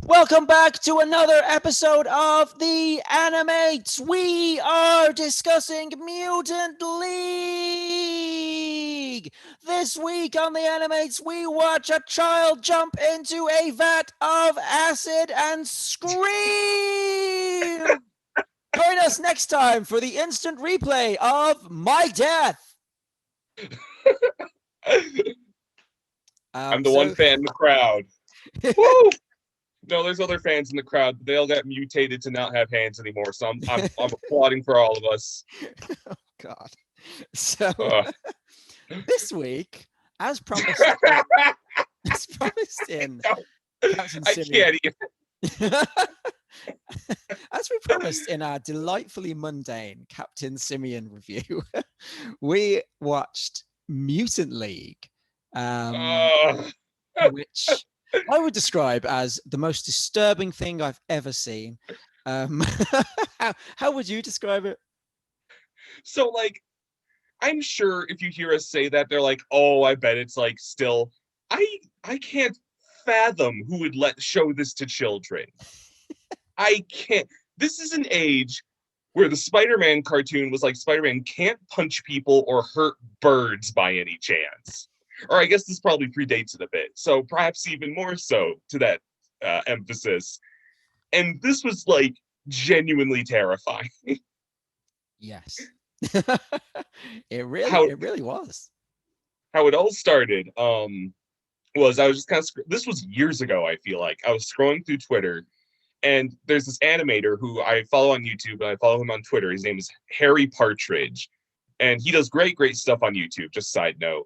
Welcome back to another episode of The Animates. We are discussing Mutant League. This week on The Animates, we watch a child jump into a vat of acid and scream. Join us next time for the instant replay of my death. I'm the one fan in the crowd. Woo! No, there's other fans in the crowd, but they all got mutated to not have hands anymore. So I'm applauding for all of us. Oh God! So this week, as promised, in Captain Simeon, as we promised in our delightfully mundane Captain Simeon review, we watched Mutant League, which I would describe as the most disturbing thing I've ever seen. How would you describe it? So, I'm sure if you hear us say that, they're like, "Oh, I bet it's still." I can't fathom who would show this to children. I can't. This is an age where the Spider-Man cartoon was like Spider-Man can't punch people or hurt birds by any chance. Or I guess this probably predates it a bit, so perhaps even more so to that emphasis. And this was genuinely terrifying. Yes, it really was. How it all started was I was just kind of. This was years ago. I feel like I was scrolling through Twitter, and there's this animator who I follow on YouTube, and I follow him on Twitter. His name is Harry Partridge, and he does great stuff on YouTube. Just side note.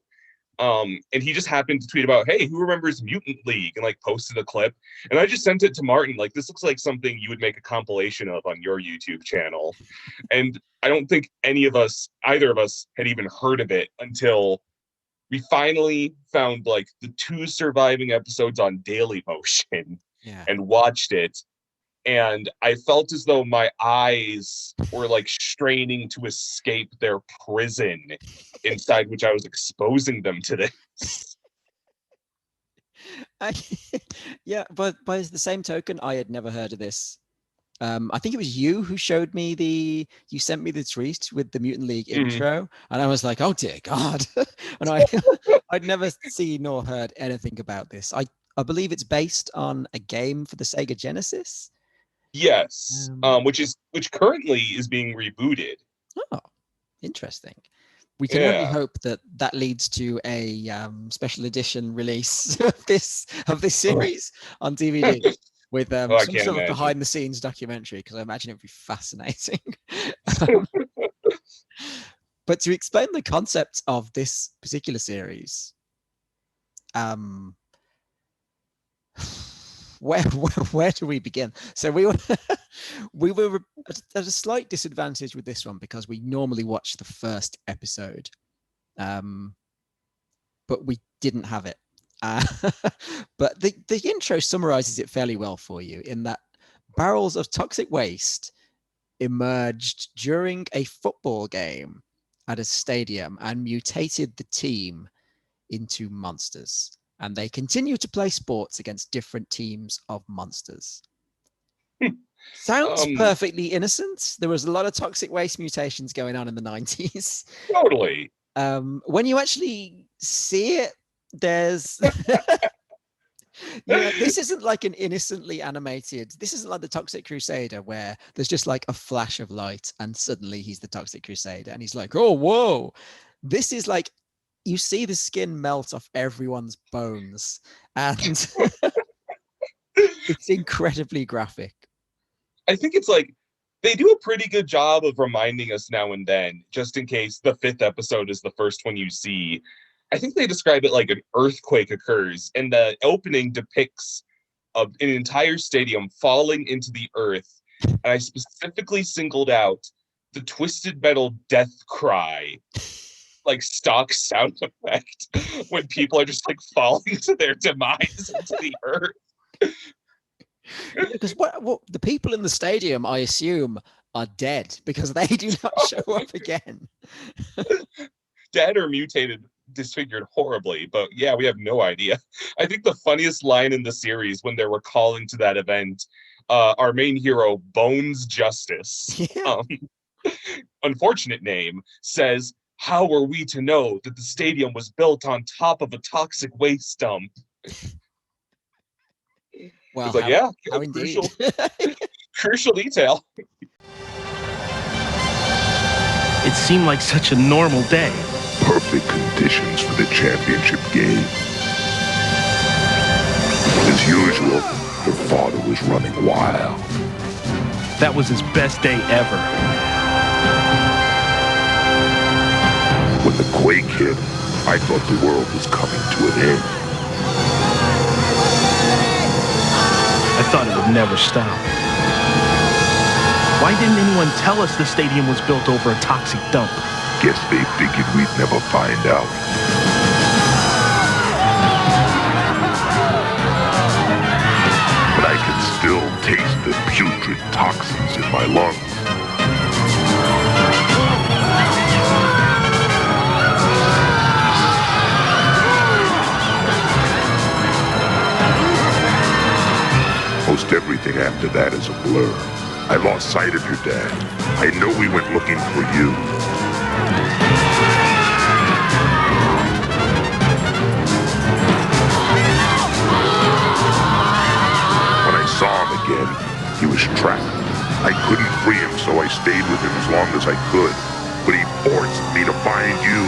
And he just happened to tweet about, "Hey, who remembers Mutant League?" and posted a clip. And I just sent it to Martin. This looks like something you would make a compilation of on your YouTube channel. And I don't think either of us had even heard of it until we finally found the 2 surviving episodes on Dailymotion and watched it. And I felt as though my eyes were straining to escape their prison inside which I was exposing them to this. But by the same token, I had never heard of this. I think it was you who showed me you sent me the tweet with the Mutant League intro, and I was like, oh dear God. And I'd never seen nor heard anything about this. I believe it's based on a game for the Sega Genesis. Yes, which currently is being rebooted. Oh, interesting. We can only hope that leads to a special edition release of this series on DVD with some sort of behind the scenes documentary, because I imagine it would be fascinating. But to explain the concept of this particular series, where do we begin? So we were at a slight disadvantage with this one because we normally watch the first episode, but we didn't have it. But the intro summarizes it fairly well for you, in that barrels of toxic waste emerged during a football game at a stadium and mutated the team into monsters. And they continue to play sports against different teams of monsters. Sounds perfectly innocent. There was a lot of toxic waste mutations going on in the 90s. Totally. When you actually see it, there's... this isn't like an innocently animated... This isn't like the Toxic Crusader, where there's just a flash of light and suddenly he's the Toxic Crusader and he's like, oh, whoa. This is you see the skin melt off everyone's bones, and it's incredibly graphic. I think it's they do a pretty good job of reminding us now and then, just in case the 5th episode is the first one you see. I think they describe it like an earthquake occurs, and the opening depicts an entire stadium falling into the earth. And I specifically singled out the Twisted Metal death cry. Stock sound effect when people are just falling to their demise into the earth. Because what the people in the stadium, I assume, are dead because they do not show up again. Dead or mutated disfigured horribly, but yeah, we have no idea. I think the funniest line in the series when they're recalling to that event, our main hero, Bones Justice, Yeah. unfortunate name, says, "How were we to know that the stadium was built on top of a toxic waste dump?" Well, It's like, yeah, how a indeed. crucial detail. It seemed like such a normal day. Perfect conditions for the championship game. As usual, your father was running wild. That was his best day ever. When the quake hit, I thought the world was coming to an end. I thought it would never stop. Why didn't anyone tell us the stadium was built over a toxic dump? Guess they figured we'd never find out. But I can still taste the putrid toxins in my lungs. Most everything after that is a blur. I lost sight of your dad. I know we went looking for you. When I saw him again, he was trapped. I couldn't free him, so I stayed with him as long as I could. But he forced me to find you,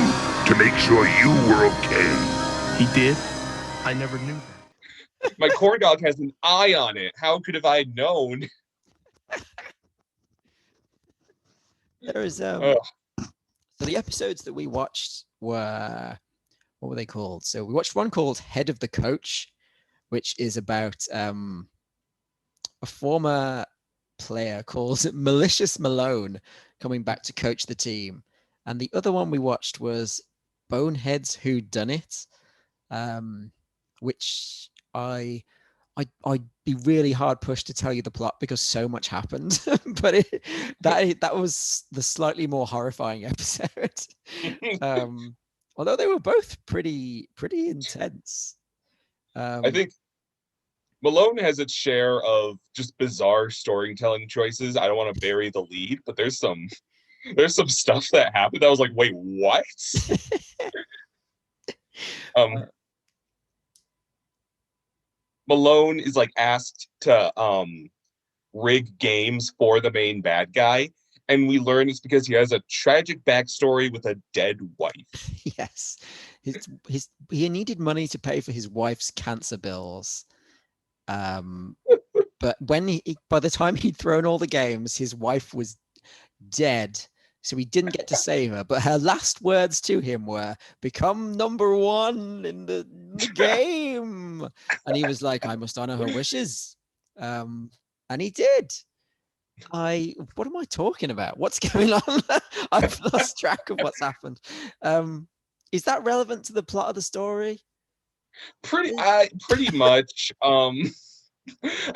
to make sure you were okay. He did? I never knew that. My corn dog has an eye on it. How could have I known? There is so the episodes that we watched were, what were they called? So we watched one called Head of the Coach, which is about a former player called Malicious Malone coming back to coach the team. And the other one we watched was Boneheads Who Done It, which I'd be really hard pushed to tell you the plot because so much happened, but that was the slightly more horrifying episode. Although they were both pretty intense. I think Malone has its share of just bizarre storytelling choices. I don't want to bury the lead, but there's some stuff that happened. I was like, wait, what? Malone is like asked to rig games for the main bad guy, and we learn it's because he has a tragic backstory with a dead wife. Yes, he needed money to pay for his wife's cancer bills. But by the time he'd thrown all the games, his wife was dead. So he didn't get to save her, but her last words to him were, "Become number one in the game." And he was like, "I must honor her wishes." And he did. What am I talking about? What's going on? I've lost track of what's happened. Is that relevant to the plot of the story? Pretty much. I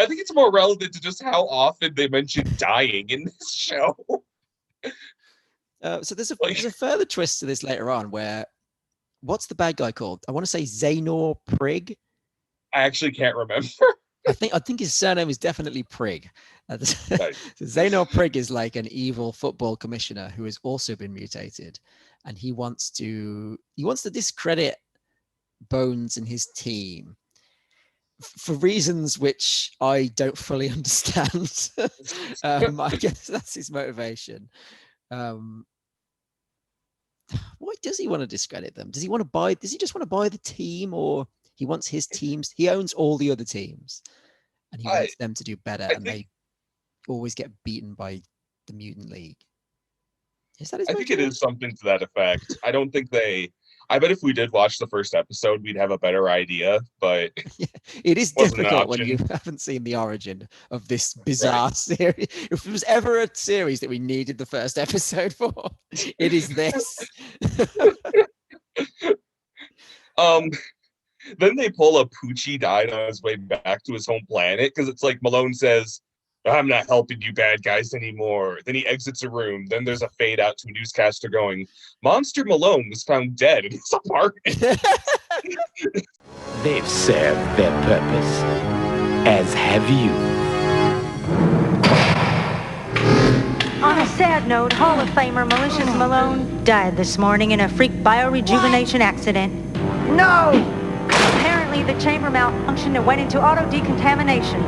think it's more relevant to just how often they mention dying in this show. So there's a further twist to this later on where, what's the bad guy called? I want to say Xanor Prig. I actually can't remember. I think his surname is definitely Prig. Xanor Prig is like an evil football commissioner who has also been mutated, and he wants to discredit Bones and his team for reasons which I don't fully understand. I guess that's his motivation. Why does he want to discredit them? Does he just want to buy the team, or he wants his teams? He owns all the other teams and he wants them to do better, and they always get beaten by the Mutant League. Is that his motivation? I think it is something to that effect. I bet if we did watch the first episode, we'd have a better idea, but yeah, it is difficult when you haven't seen the origin of this bizarre series. If there was ever a series that we needed the first episode for, it is this. Then they pull a Poochie died on his way back to his home planet, because it's like Malone says, I'm not helping you bad guys anymore. Then he exits a room. Then there's a fade out to a newscaster going, Monster Malone was found dead in his apartment. They've served their purpose, as have you. On a sad note, Hall of Famer Malicious Malone died this morning in a freak biorejuvenation accident. No! Apparently the chamber malfunctioned and went into auto-decontamination.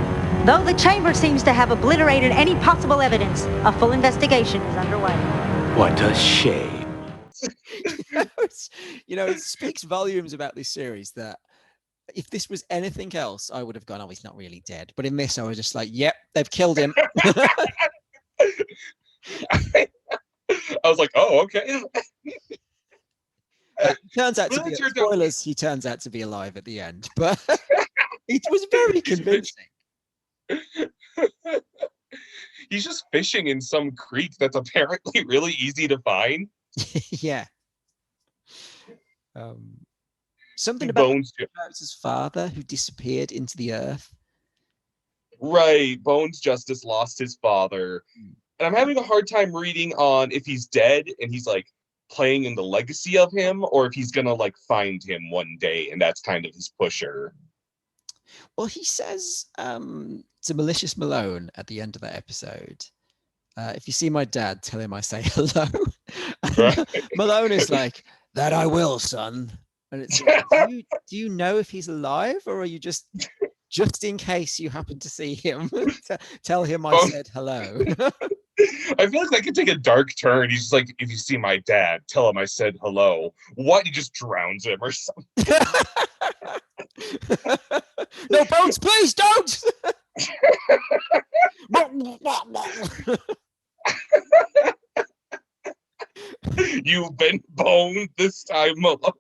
Though the chamber seems to have obliterated any possible evidence, a full investigation is underway. What a shame. It speaks volumes about this series that if this was anything else, I would have gone, oh, he's not really dead. But in this, I was just like, yep, they've killed him. I was like, oh, okay. Turns out to be spoilers. He turns out to be alive at the end, but it was very convincing. He's just fishing in some creek that's apparently really easy to find. Yeah. Something about his father who disappeared into the earth. Right. Bones Justice lost his father. And I'm having a hard time reading on if he's dead and he's like playing in the legacy of him, or if he's gonna like find him one day and that's kind of his pusher. Well, he says to Malicious Malone at the end of that episode, if you see my dad, tell him I say hello. Right. Malone is like, that I will, son. And it's like, do you know if he's alive, or are you just in case you happen to see him, tell him I said hello? I feel like that could take a dark turn. He's just like, if you see my dad, tell him I said hello. What? He just drowns him or something. No, Bones, please don't! You've been boned this time, Malone.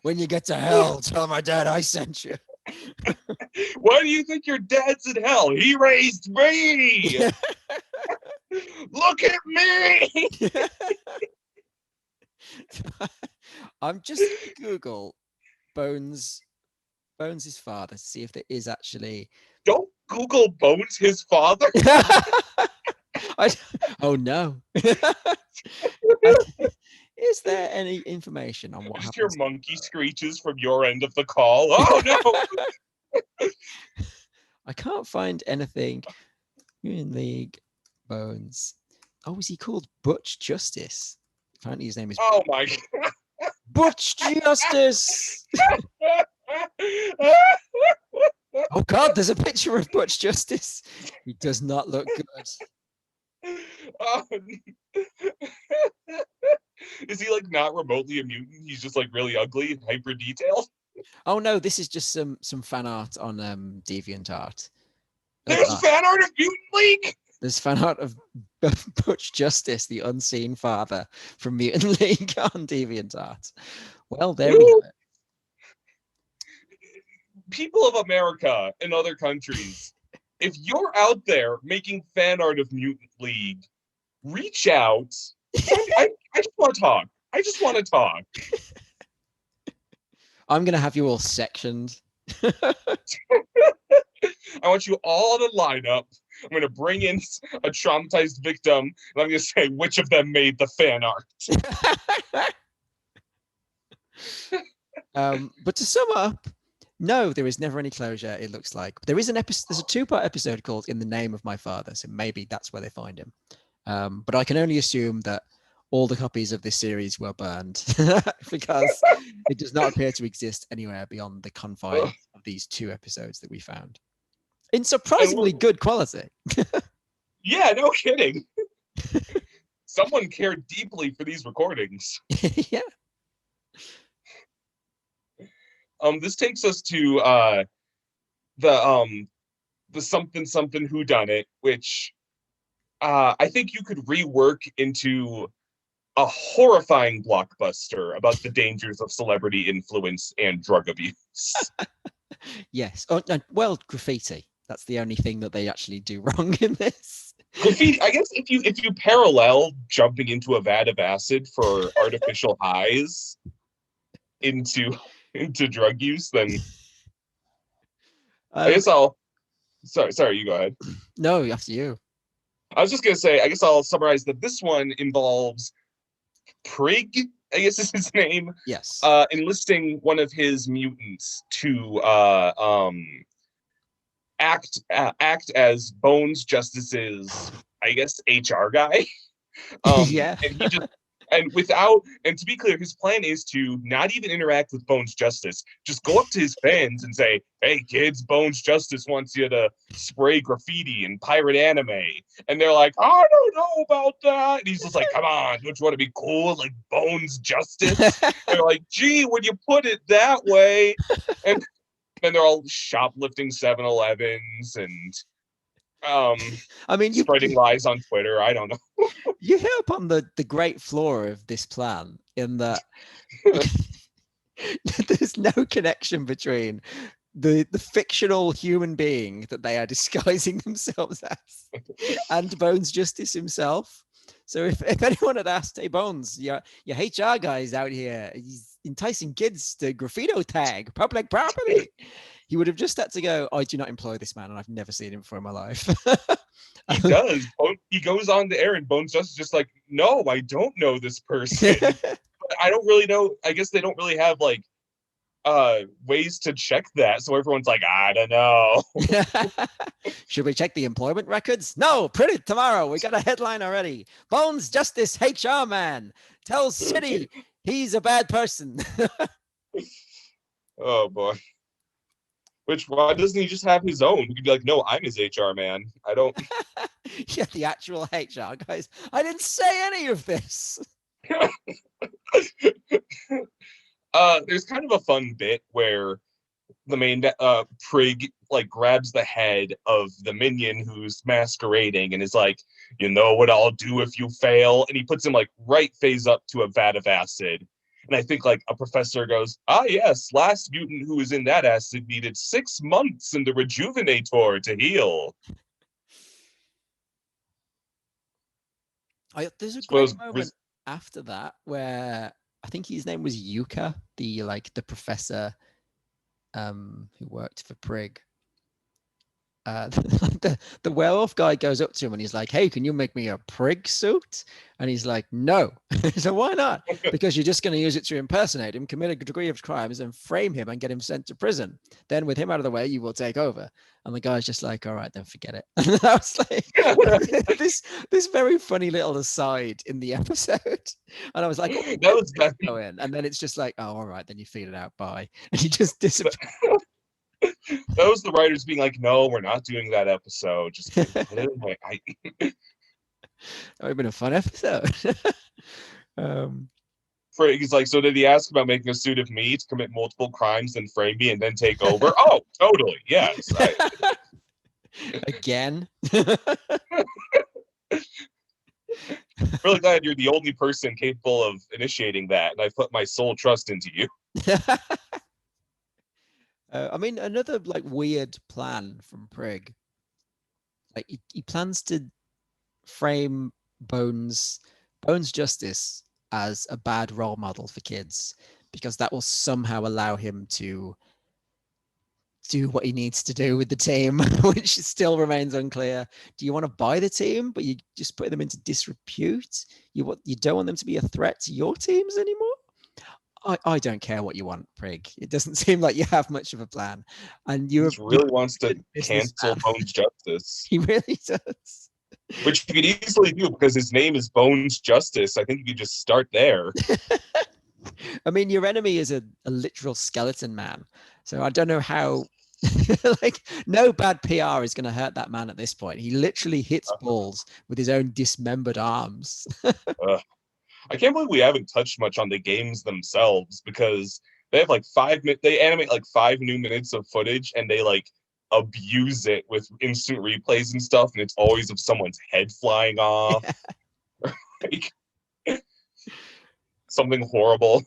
When you get to hell, tell my dad I sent you. Why do you think your dad's in hell? He raised me. Look at me. I'm just gonna Google Bones' father to see if there is actually. Don't Google Bones his father. Oh no. Is there any information on what just happens? Your monkey screeches from your end of the call. Oh no. I can't find anything. Mutant League Bones. Oh, is he called Butch Justice? Apparently his name is. Oh my God. Butch Justice. Oh God, there's a picture of Butch Justice. He does not look good. Oh. Is he like not remotely a mutant? He's just like really ugly, hyper detailed. Oh no, this is just some fan art on DeviantArt. There's fan art of Mutant League. There's fan art of Butch Justice, the unseen father from Mutant League on DeviantArt. Well, there we have it. People of America and other countries, if you're out there making fan art of Mutant League, reach out. I just want to talk. I just want to talk. I'm going to have you all sectioned. I want you all on a lineup. I'm going to bring in a traumatized victim, and I'm going to say which of them made the fan art. But to sum up, no, there is never any closure, it looks like. There is an episode. There's a 2-part episode called In the Name of My Father, so maybe that's where they find him. But I can only assume that all the copies of this series were burned because it does not appear to exist anywhere beyond the confines of these 2 episodes that we found. In surprisingly good quality. Yeah, no kidding. Someone cared deeply for these recordings. Yeah. This takes us to the something whodunit, which I think you could rework into a horrifying blockbuster about the dangers of celebrity influence and drug abuse. Yes. Oh, well, graffiti. That's the only thing that they actually do wrong in this. Graffiti. I guess if you parallel jumping into a vat of acid for artificial highs into drug use, then I guess I'll. Sorry, you go ahead. No, after you. I was just gonna say, I guess I'll summarize that this one involves Prig, I guess is his name. Yes. Enlisting one of his mutants to act as Bones Justice's, I guess, HR guy. Yeah. And to be clear, his plan is to not even interact with Bones Justice. Just go up to his fans and say, "Hey kids, Bones Justice wants you to spray graffiti and pirate anime." And they're like, "I don't know about that." And he's just like, "Come on, don't you want to be cool like Bones Justice?" And they're like, "Gee, when you put it that way." And then they're all shoplifting 7-Elevens and I mean, spreading lies on Twitter. I don't know. You hit upon the great flaw of this plan in that there's no connection between the fictional human being that they are disguising themselves as and Bones Justice himself. So if anyone had asked, "Hey Bones, your HR guy's out here, he's enticing kids to graffito tag public property," he would have just had to go, "I do not employ this man, and I've never seen him before in my life." He does. He goes on the air, and Bones Justice is just like, "No, I don't know this person." I don't really know. I guess they don't really have like ways to check that, so everyone's like, "I don't know." Should we check the employment records? No, print it tomorrow. We got a headline already. Bones Justice HR man tells city he's a bad person. Oh boy. Why doesn't he just have his own? He could be like, "No, I'm his HR man. I don't." Yeah, the actual HR guys. I didn't say any of this. There's kind of a fun bit where the main Prig like grabs the head of the minion who's masquerading and is like, "You know what I'll do if you fail?" And he puts him like right face up to a vat of acid. And I think like a professor goes, "Ah, yes, last mutant who was in that acid needed 6 months in the rejuvenator to heal." There's a great moment after that where I think his name was Yuka, the professor who worked for Prig. The werewolf guy goes up to him and he's like, "Hey, can you make me a Prig suit?" And he's like, "No." So why not? Because you're just going to use it to impersonate him, commit a degree of crimes, and frame him and get him sent to prison. Then with him out of the way, you will take over. And the guy's just like, "All right, then forget it." And I was like, this very funny little aside in the episode. And I was like, "Oh, that was bad." And then it's just like, "Oh, all right, then you feel it out. Bye." And he just disappears. That was the writers being like, "No, we're not doing that episode. Just put it away." That would have been a fun episode. He's like, "So did he ask about making a suit of me to commit multiple crimes and frame me and then take over?" Oh, totally. Yes. Again. Really glad you're the only person capable of initiating that, and I put my sole trust into you. I mean, another like weird plan from Prig. Like he plans to frame Bones Justice as a bad role model for kids because that will somehow allow him to do what he needs to do with the team, which still remains unclear. Do you want to buy the team, but you just put them into disrepute? You don't want them to be a threat to your teams anymore? I don't care what you want, Prig. It doesn't seem like you have much of a plan. And he really wants to cancel Bones Justice. He really does. Which you could easily do because his name is Bones Justice. I think you could just start there. I mean, your enemy is a literal skeleton man. So I don't know how like no bad PR is going to hurt that man at this point. He literally hits balls with his own dismembered arms. I can't believe we haven't touched much on the games themselves because they have like they animate like 5 new minutes of footage and they like abuse it with instant replays and stuff, and it's always of someone's head flying off. Like, something horrible.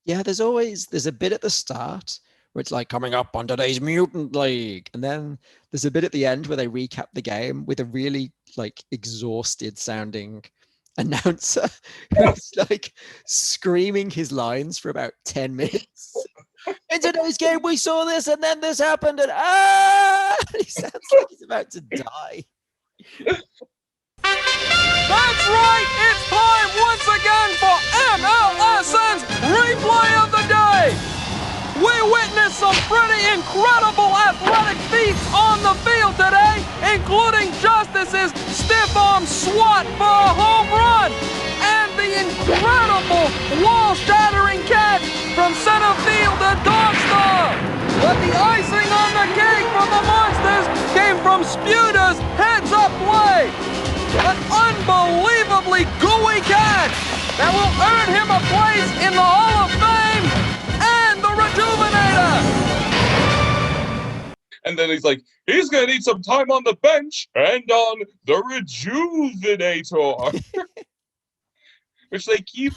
Yeah, there's a bit at the start where it's like coming up on today's Mutant League, and then there's a bit at the end where they recap the game with a really like exhausted sounding announcer who's like screaming his lines for about 10 minutes. In today's game we saw this and then this happened and He sounds like he's about to die. That's right! It's time once again for MLSN's Replay of the Day! We witnessed some pretty incredible athletic feats on the field today, including Justice's stiff-arm swat for a home run, and the incredible wall-shattering catch from center field to Dogstar. But the icing on the cake from the Monsters came from Sputer's heads-up play. An unbelievably gooey catch that will earn him a place in the Hall of Fame and the Rejuvenator. And then he's like, he's gonna need some time on the bench and on the Rejuvenator. Which they keep,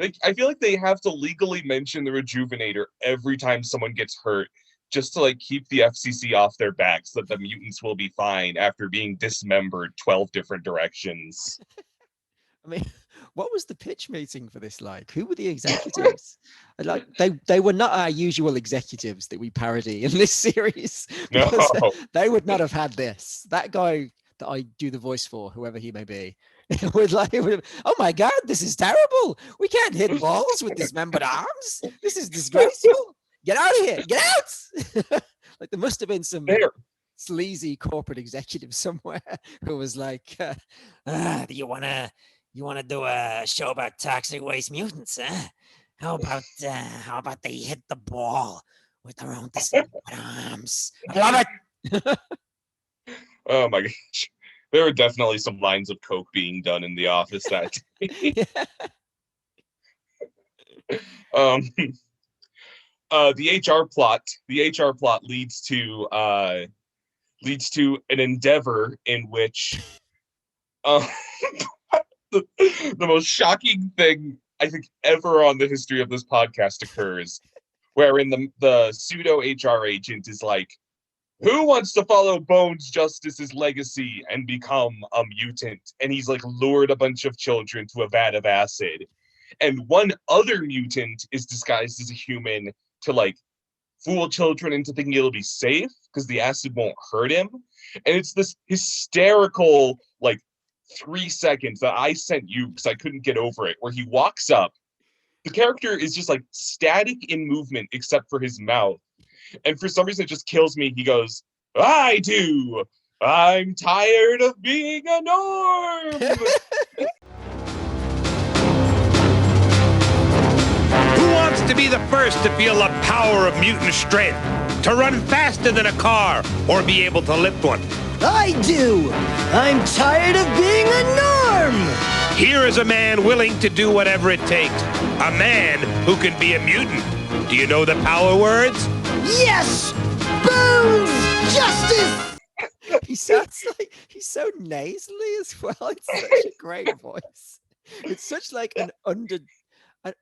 I feel like they have to legally mention the Rejuvenator every time someone gets hurt, just to like keep the FCC off their backs that the mutants will be fine after being dismembered 12 different directions. I mean, what was the pitch meeting for this like? Who were the executives? Like they were not our usual executives that we parody in this series. Because No. they would not have had this. That guy that I do the voice for, whoever he may be, would oh my God, this is terrible. We can't hit balls with dismembered arms. This is disgraceful. Get out of here. Get out. Like there must have been some sleazy corporate executive somewhere who was like, do you wanna do a show about toxic waste mutants, huh? How about they hit the ball with their own dismembered arms? I love it. Oh my gosh. There were definitely some lines of coke being done in the office that day. The HR plot leads to an endeavor in which the most shocking thing I think ever on the history of this podcast occurs, wherein the pseudo HR agent is like, who wants to follow Bones Justice's legacy and become a mutant? And he's like lured a bunch of children to a vat of acid. And one other mutant is disguised as a human to like fool children into thinking it'll be safe because the acid won't hurt him. And it's this hysterical like 3 seconds that I sent you because I couldn't get over it, where he walks up. The character is just like static in movement except for his mouth. And for some reason, it just kills me. He goes, I do. I'm tired of being a norm. Who wants to be the first to feel the power of mutant strength? To run faster than a car or be able to lift one? I do. I'm tired of being a norm. Here is a man willing to do whatever it takes. A man who can be a mutant. Do you know the power words? Yes! Bones Justice! he sounds like he's so nasally as well. It's such a great voice. It's such like an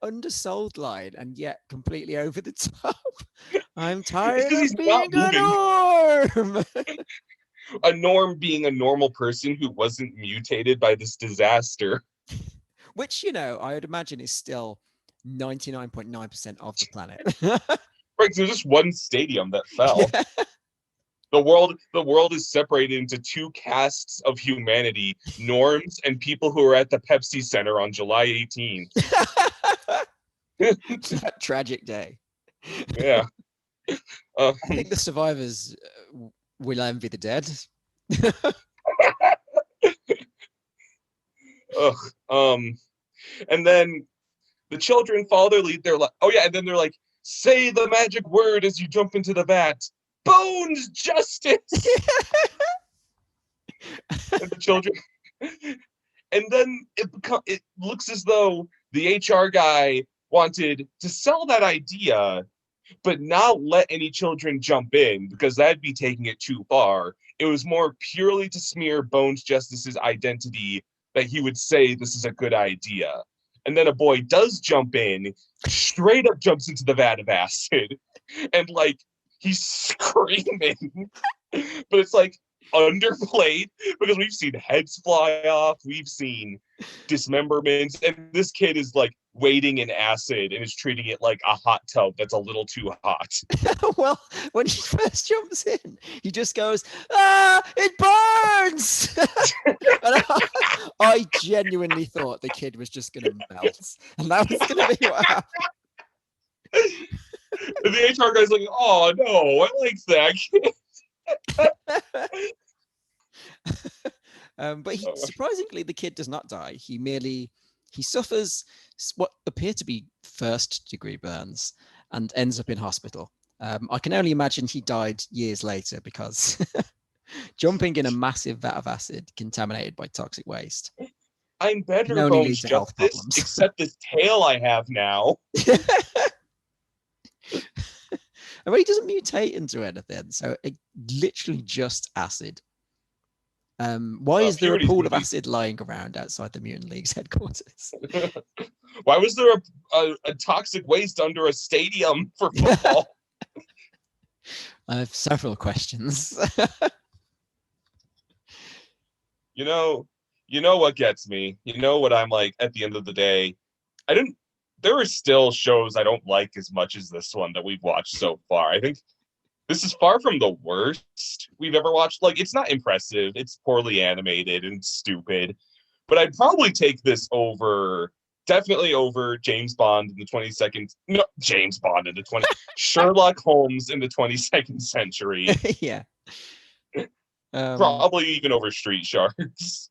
undersold line and yet completely over the top. I'm tired of being a norm. A norm being a normal person who wasn't mutated by this disaster. Which, you know, I would imagine is still 99.9% of the planet. Right, so there's just one stadium that fell. Yeah. The world is separated into two castes of humanity, norms and people who are at the Pepsi Center on July 18th. That tragic day. Yeah. I think the survivors will envy the dead. And then the children follow their lead. They're like, oh yeah, and then they're like, say the magic word as you jump into the vat. Bones Justice! And the children... And then it looks as though the HR guy wanted to sell that idea, but not let any children jump in, because that'd be taking it too far. It was more purely to smear Bones Justice's identity that he would say this is a good idea. And then a boy does jump in, straight up jumps into the vat of acid, and like he's screaming. But it's like, underplayed because we've seen heads fly off, we've seen dismemberments, and this kid is like wading in acid and is treating it like a hot tub that's a little too hot. Well, when he first jumps in, he just goes, "Ah, it burns!" And I genuinely thought the kid was just going to melt, and that was going to be what happened. And the HR guy's like, "Oh no, I like that kid." But surprisingly, the kid does not die. He suffers what appear to be first-degree burns and ends up in hospital. I can only imagine he died years later because jumping in a massive vat of acid contaminated by toxic waste. I'm better, can only lead Bones to health Justice, problems. except this tail I have now. I mean, he doesn't mutate into anything, so it literally just acid. Why is there a pool of acid lying around outside the Mutant League's headquarters? Why was there a toxic waste under a stadium for football? I have several questions. You know what gets me? You know what I'm like at the end of the day? There are still shows I don't like as much as this one that we've watched so far. I think this is far from the worst we've ever watched. Like, it's not impressive. It's poorly animated and stupid. But I'd probably take this definitely over James Bond in the 22nd. No, James Bond in the 20. Sherlock Holmes in the 22nd century. Yeah. Probably even over Street Sharks.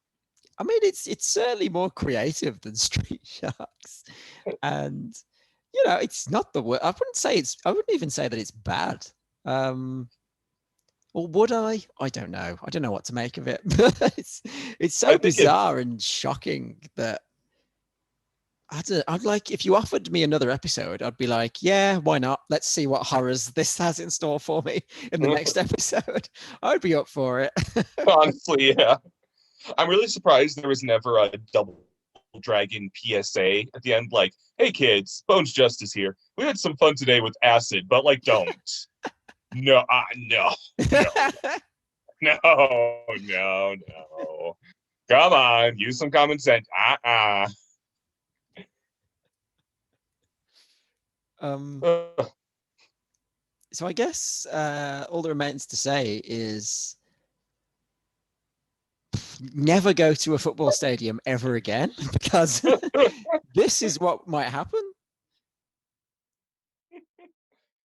I mean, it's certainly more creative than Street Sharks, and it's not the worst. I wouldn't even say that it's bad. Or would I? I don't know. I don't know what to make of it. It's so bizarre and shocking that I'd like, if you offered me another episode, I'd be like, yeah, why not? Let's see what horrors this has in store for me in the next episode. I'd be up for it. Honestly, yeah. I'm really surprised there was never a Double Dragon PSA at the end, like, "Hey kids, Bones Justice here. We had some fun today with acid, but like, don't." No. Come on, use some common sense. So I guess all that remains to say is never go to a football stadium ever again, because this is what might happen.